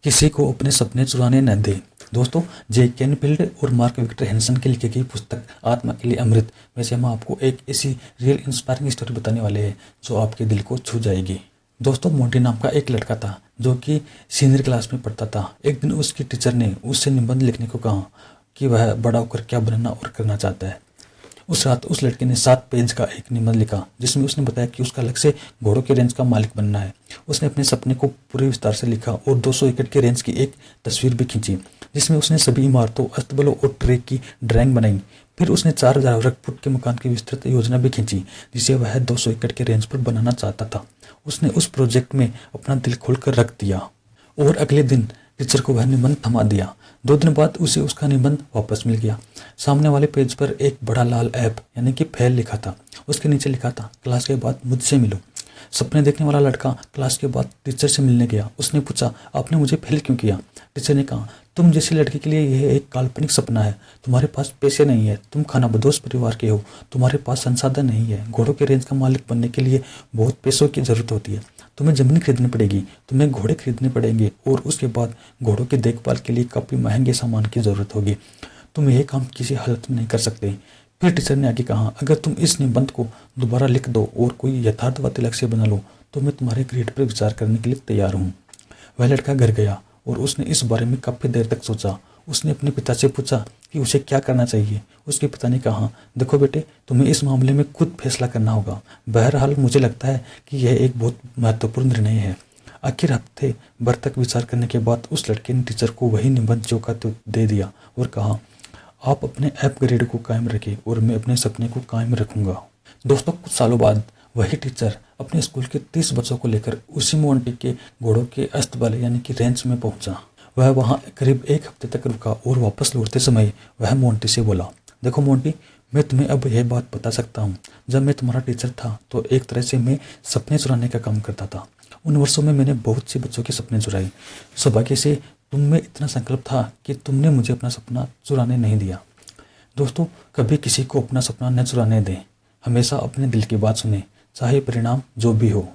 किसी को अपने सपने चुराने न दे। दोस्तों, जे कैनफील्ड और मार्क विक्टर हैंसन की लिखी गई पुस्तक आत्मा के लिए अमृत में से हम आपको एक ऐसी रियल इंस्पायरिंग स्टोरी बताने वाले हैं जो आपके दिल को छू जाएगी। दोस्तों, मोंटी नाम का एक लड़का था जो कि सीनियर क्लास में पढ़ता था। एक दिन उसकी टीचर ने उससे निबंध लिखने को कहा कि वह बड़ा होकर क्या बनना और करना चाहता है। उस रात उस लड़के ने 7 पेज का एक निबंध लिखा जिसमें उसने बताया कि उसका लक्ष्य घोड़ों के रेंज का मालिक बनना है। उसने अपने सपने को पूरे विस्तार से लिखा और 200 एकड़ के रेंज की एक तस्वीर भी खींची जिसमें उसने सभी इमारतों, अस्तबलों और ट्रैक की ड्राइंग बनाई। फिर उसने 4000 वर्ग फुट के मकान की विस्तृत योजना भी खींची जिसे वह 200 एकड़ के रेंज पर बनाना चाहता था। उसने उस प्रोजेक्ट में अपना दिल खोलकर रख दिया और अगले दिन टीचर को वह निबंध थमा दिया। 2 दिन बाद उसे उसका निबंध वापस मिल गया। सामने वाले पेज पर एक बड़ा लाल ऐप यानी कि फेल लिखा था। उसके नीचे लिखा था, क्लास के बाद मुझसे मिलो। सपने देखने वाला लड़का क्लास के बाद टीचर से मिलने गया। उसने पूछा, आपने मुझे फेल क्यों किया? टीचर ने कहा, तुम जैसी लड़की के लिए यह एक काल्पनिक सपना है। तुम्हारे पास पैसे नहीं है, तुम खानाबदोश परिवार के हो, तुम्हारे पास संसाधन नहीं है। घोड़ों के रेंज का मालिक बनने के लिए बहुत पैसों की जरूरत होती है। तुम्हें जमीन खरीदनी पड़ेगी, तुम्हें घोड़े खरीदने पड़ेंगे और उसके बाद घोड़ों की देखभाल के लिए काफ़ी महंगे सामान की ज़रूरत होगी। तुम यह काम किसी हालत में नहीं कर सकते। फिर टीचर ने आगे कहा, अगर तुम इस निबंध को दोबारा लिख दो और कोई यथार्थवादी लक्ष्य बना लो तो मैं तुम्हारे ग्रेड पर विचार करने के लिए तैयार हूँ। वह लड़का घर गया और उसने इस बारे में काफ़ी देर तक सोचा। उसने अपने पिता से पूछा कि उसे क्या करना चाहिए। उसके पिता ने कहा, देखो बेटे, तुम्हें इस मामले में खुद फैसला करना होगा। बहरहाल मुझे लगता है कि यह एक बहुत महत्वपूर्ण निर्णय है। आखिर हफ्ते भर तक विचार करने के बाद उस लड़के ने टीचर को वही निबंध जो का त्यों दे दिया और कहा, आप अपने ऐप ग्रेड को कायम रखें और मैं अपने सपने को कायम रखूंगा। दोस्तों, कुछ सालों बाद वही टीचर अपने स्कूल के 30 बच्चों को लेकर उसी मोंटी के घोड़ों के अस्तबल यानी कि रेंज में पहुंचा। वह वहां करीब 1 हफ्ते तक रुका और वापस लौटते समय वह मोंटी से बोला, देखो मोंटी, मैं तुम्हें अब यह बात बता सकता हूँ। जब मैं तुम्हारा टीचर था तो एक तरह से मैं सपने चुराने का काम करता था। उन वर्षों में मैंने बहुत से बच्चों के सपने चुराए। सौभाग्य से तुम में इतना संकल्प था कि तुमने मुझे अपना सपना चुराने नहीं दिया। दोस्तों, कभी किसी को अपना सपना न चुराने दें। हमेशा अपने दिल की बात सुने, चाहे परिणाम जो भी हो।